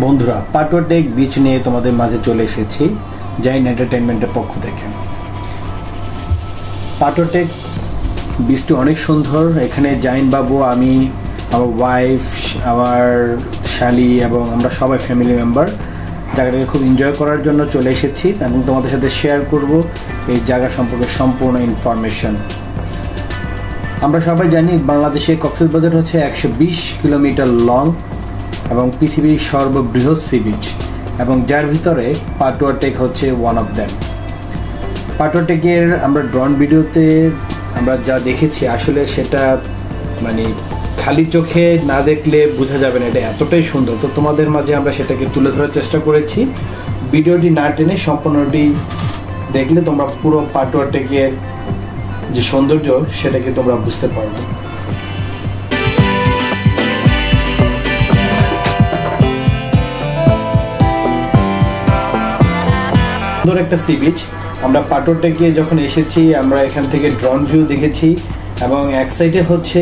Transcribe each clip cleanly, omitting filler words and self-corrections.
বন্ধুরা, পাটুয়াটেক বিচ নিয়ে তোমাদের মাঝে চলে এসেছি জাইন এন্টারটেইনমেন্টের পক্ষ থেকে। পাটুয়াটেক বিচটি অনেক সুন্দর। এখানে জাইন বাবু, আমি, আমার ওয়াইফ, আমার শালি এবং আমরা সবাই ফ্যামিলি মেম্বার জায়গাটাকে খুব এনজয় করার জন্য চলে এসেছি এবং তোমাদের সাথে শেয়ার করব এই জায়গা সম্পর্কে সম্পূর্ণ ইনফরমেশন। আমরা সবাই জানি বাংলাদেশে কক্সবাজার হচ্ছে 120 কিলোমিটার লং এবং পৃথিবীর সর্ববৃহৎ সি বিচ, এবং যার ভিতরে পাটুয়াটেক হচ্ছে ওয়ান অফ দ্যাম। পাটুয়াটেকের আমরা ড্রোন ভিডিওতে আমরা যা দেখেছি, আসলে সেটা মানে খালি চোখে না দেখলে বোঝা যাবে না, এটা এতটাই সুন্দর। তো তোমাদের মাঝে আমরা সেটাকে তুলে ধরার চেষ্টা করেছি। ভিডিওটি না টেনে সম্পূর্ণটি দেখলে তোমরা পুরো পাটুয়াটেকের যে সৌন্দর্য সেটাকে তোমরা বুঝতে পারবে। সুন্দর একটা সি বিচ। আমরা পাটুয়াটেকে যখন এসেছি আমরা এখান থেকে ড্রোন ভিউ দেখেছি, এবং এক সাইডে হচ্ছে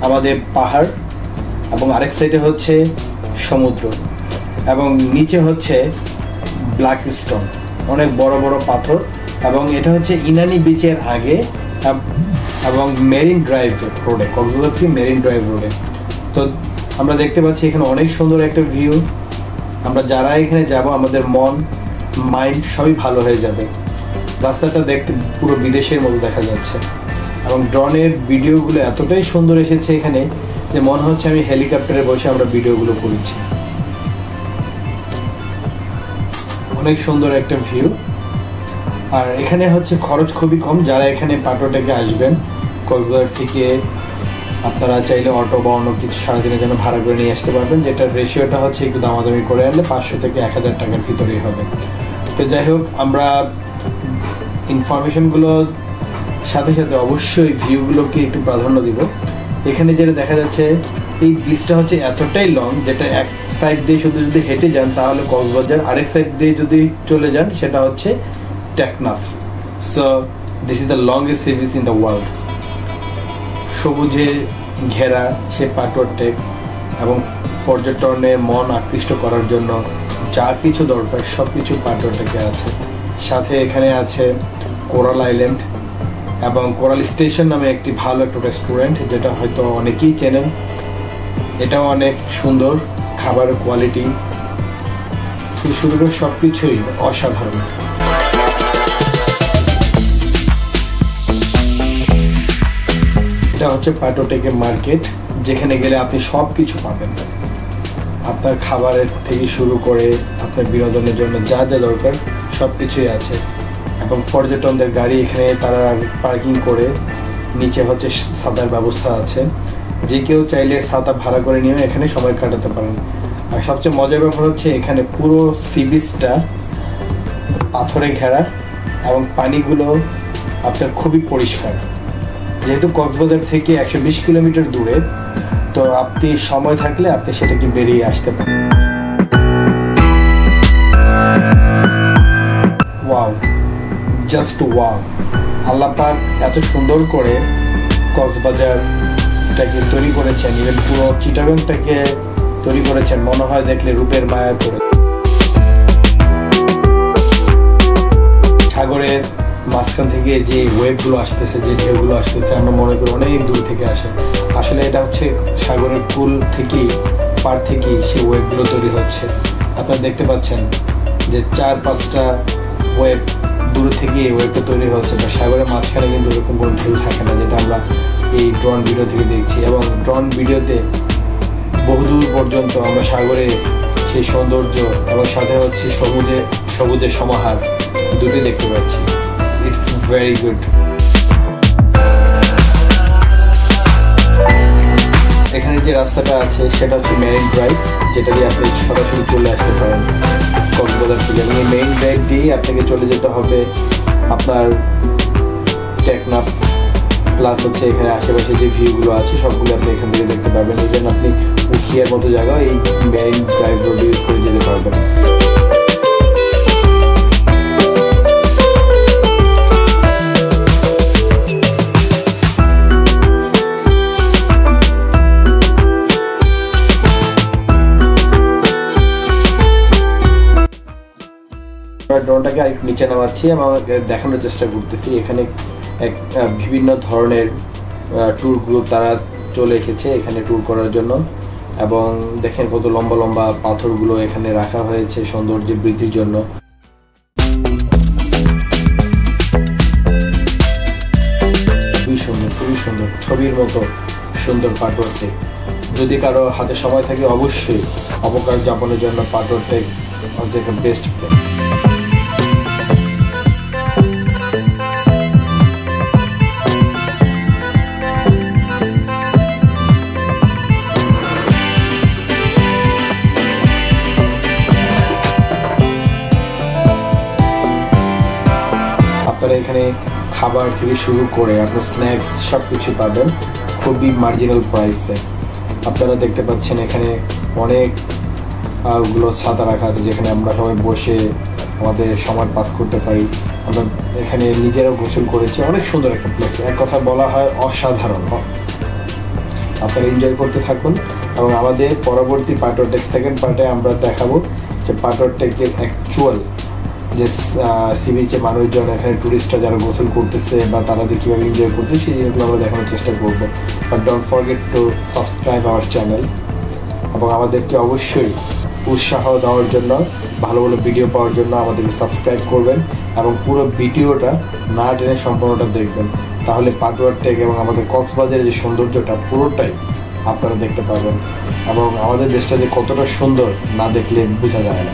আমাদের পাহাড় এবং আরেক সাইডে হচ্ছে সমুদ্র, এবং নিচে হচ্ছে ব্ল্যাক স্টোন, অনেক বড় বড় পাথর। এবং এটা হচ্ছে ইনানি বিচের আগে এবং মেরিন ড্রাইভ রোডে, কক্সবাজার থেকে মেরিন ড্রাইভ রোডে। তো আমরা দেখতে পাচ্ছি এখানে অনেক সুন্দর একটা ভিউ। আমরা যারা এখানে যাব আমাদের মন মাইন্ড সবই ভালো হয়ে যাবে। রাস্তাটা দেখতে পুরো বিদেশের মতো দেখা যাচ্ছে, এবং ড্রোনের ভিডিওগুলো এতটাই সুন্দর এসেছে এখানে যে মনে হচ্ছে আমি হেলিকপ্টারে বসে আমরা ভিডিওগুলো করেছি। অনেক সুন্দর একটা ভিউ। আর এখানে হচ্ছে খরচ খুবই কম। যারা এখানে পাটুয়াটেকে আসবেন কক্সবাজার থেকে, আপনারা চাইলে অটো বা অন্য কিছু সারাদিনের জন্য ভাড়া করে নিয়ে আসতে পারবেন, যেটার রেশিওটা হচ্ছে একটু দামাদামি করে আনলে 500 থেকে 1000 টাকার ভিতরেই হবে। তো যাই হোক, আমরা ইনফরমেশনগুলো সাথে সাথে অবশ্যই ভিউগুলোকে একটু প্রাধান্য দিব। এখানে যেটা দেখা যাচ্ছে এই বিচটা হচ্ছে এতটাই লং, যেটা এক সাইড দিয়ে শুধু যদি হেঁটে যান তাহলে কক্সবাজার, আরেক সাইড দিয়ে যদি চলে যান সেটা হচ্ছে Teknaf. So this is the longest sea beach in the world. সবুজে ঘেরা সে পাটুয়াটেক, এবং পর্যটনের মন আকৃষ্ট করার জন্য যা কিছু দরকার সব কিছু পাটুয়াটেকে আছে। সাথে এখানে আছে কোরাল আইল্যান্ড এবং কোরাল স্টেশন নামে একটি ভালো একটা রেস্টুরেন্ট, যেটা হয়তো অনেকেই চেনেন। এটাও অনেক সুন্দর, খাবারের কোয়ালিটি শুরু করে সব কিছুই অসাধারণ। এটা হচ্ছে পাটুয়াটেকের মার্কেট, যেখানে গেলে আপনি সব কিছু পাবেন। আপনার খাবারের থেকে শুরু করে আপনার বিনোদনের জন্য যা যা দরকার সব কিছুই আছে। এবং পর্যটকদের গাড়ি এখানে তারা পার্কিং করে, নিচে হচ্ছে ছাতার ব্যবস্থা আছে, যে কেউ চাইলে ছাতা ভাড়া করে নিয়েও এখানে সময় কাটাতে পারেন। আর সবচেয়ে মজার ব্যাপার হচ্ছে এখানে পুরো সি বিচটা পাথরে ঘেরা, এবং পানিগুলো আপনার খুবই পরিষ্কার। যেহেতু কক্সবাজার থেকে 120 কিলোমিটার দূরে, তো আপনি সময় থাকলে আপনি সেটাকে বেরিয়ে আসতে পারেন। Wow, just wow! আল্লাহ পাক এত সুন্দর করে কক্সবাজারটাকে তৈরি করেছেন, ইভেন পুরো চিটাগংটাকে তৈরি করেছেন, মনে হয় দেখলে রূপের মায়া করে। সাগরের মাঝখান থেকে যে ওয়েভগুলো আসতেছে, যে ঢেউগুলো আসতেছে, আমরা মনে করি অনেক দূর থেকে আসে। আসলে এটা হচ্ছে সাগরের কুল থেকেই, পার থেকেই সেই ওয়েভগুলো তৈরি হচ্ছে। আপনারা দেখতে পাচ্ছেন যে 4-5টা ওয়েভ দূর থেকে এই ওয়েভটা তৈরি হচ্ছে। বা সাগরের মাঝখানে কিন্তু ওরকম কোনো ঢেউ থাকে না, যেটা আমরা এই ড্রোন ভিডিও থেকে দেখছি। এবং ড্রোন ভিডিওতে বহুদূর পর্যন্ত আমরা সাগরে সেই সৌন্দর্য এবং সাথে হচ্ছে সবুজের সমাহার দুটোই দেখতে পাচ্ছি। It's very good. এখানে যে রাস্তাটা আছে সেটা হচ্ছে মেরিন ড্রাইভ, যেটা দিয়ে আপনি সরাসরি চলে আসতে পারেন কক্সবাজার থেকে। এবং এই মেরিন ড্রাইভ দিয়েই আপনাকে চলে যেতে হবে আপনার টেকনাফ, প্লাস হচ্ছে এখানে আশেপাশে যে ভিউগুলো আছে সবগুলো আপনি এখান থেকে দেখতে পাবেন। এই জন্য আপনি উখিয়ার মতো জায়গা এই মেরিন ড্রাইভ রোড ইউজ করে যেতে পারবেন। ড্রোনটাকে আরেকটু নিচে নামাচ্ছি এবং দেখানোর চেষ্টা করতেছি এখানে বিভিন্ন ধরনের ট্যুর গ্রুপ তারা চলে এসেছে এখানে ট্যুর করার জন্য। এবং দেখেন কত লম্বা লম্বা পাথরগুলো এখানে রাখা হয়েছে সৌন্দর্য বৃদ্ধির জন্য। খুবই সুন্দর ছবির মতো সুন্দর পাটওয়ার টেক। যদি কারো হাতে সময় থাকে অবশ্যই অবকাশ যাপনের জন্য পাটওয়ার টেক হচ্ছে একটা বেস্ট প্লেস। আপনারা এখানে খাবার থেকে শুরু করে আপনার স্ন্যাক্স সব কিছু পাবেন খুবই মার্জিনাল প্রাইসে। আপনারা দেখতে পাচ্ছেন এখানে অনেকগুলো ছাতা রাখা আছে যেখানে আমরা সবাই বসে আমাদের সময় পাস করতে পারি। আমরা এখানে নিজেরাও গোসল করেছি, অনেক সুন্দর একটা প্লেস, এক কথা বলা হয় অসাধারণ। আপনারা এনজয় করতে থাকুন এবং আমাদের পরবর্তী পাটওয়ার টেক সেকেন্ড পার্টে আমরা দেখাবো যে পাটওয়ার টেকের অ্যাকচুয়াল যে সি বিচে মানুষজন এখানে ট্যুরিস্টরা যারা গোসল করতেছে বা তারা যে কীভাবে এনজয় করতেছে সেই জিনিসগুলো আমরা দেখানোর চেষ্টা করবো। But don't forget to subscribe our channel এবং আমাদেরকে অবশ্যই উৎসাহ দেওয়ার জন্য ভালো ভালো ভিডিও পাওয়ার জন্য আমাদেরকে সাবস্ক্রাইব করবেন এবং পুরো ভিডিওটা না টেনে সম্পূর্ণটা দেখবেন। তাহলে পাটওয়ার টেক এবং আমাদের কক্সবাজারের যে সৌন্দর্যটা পুরোটাই আপনারা দেখতে পাবেন এবং আমাদের দেশটা যে কতটা সুন্দর না দেখলে বোঝা যায় না।